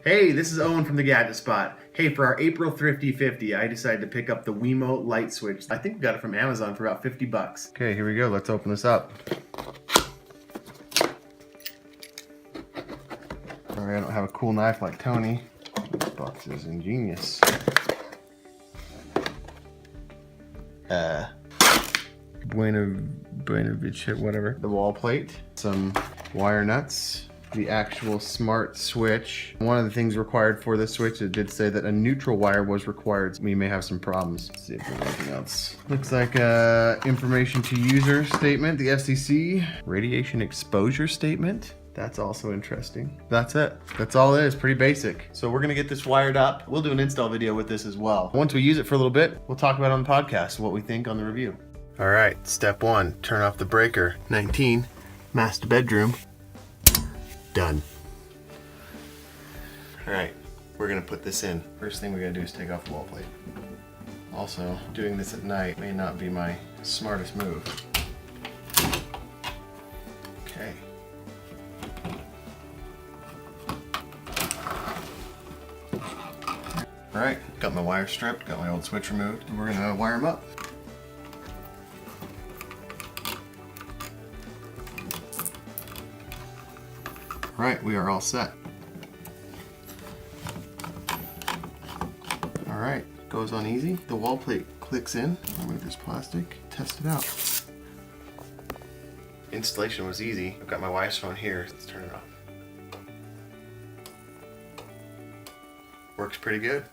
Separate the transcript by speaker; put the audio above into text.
Speaker 1: Hey, this is Owen from the Gadget Spot. Hey, for our April Thrifty 50, I decided to pick up the WeMo Light switch. I think we got it from Amazon for about 50 bucks. Okay, here we go. Let's open this up. Sorry, I don't have a cool knife like Tony. This box is ingenious. Buenovich, whatever. The wall plate, some wire nuts, the actual smart switch. One of the things required for this switch, it did say that a neutral wire was required. So we may have some problems. Let's see if there's anything else. Looks like information to user statement, the FCC, radiation exposure statement. That's also interesting. That's it. That's all it is, pretty basic. So we're gonna get this wired up. We'll do an install video with this as well. Once we use it for a little bit, we'll talk about it on the podcast, what we think on the review. All right, step one, turn off the breaker. 19, master bedroom, done. All right, we're gonna put this in. First thing we gotta do is take off the wall plate. Also, doing this at night may not be my smartest move. Okay. All right, got my wire stripped, got my old switch removed, and we're gonna wire them up. All right, we are all set. All right, goes on easy. The wall plate clicks in. Remove this plastic, test it out. Installation was easy. I've got my wife's phone here. Let's turn it off. Works pretty good.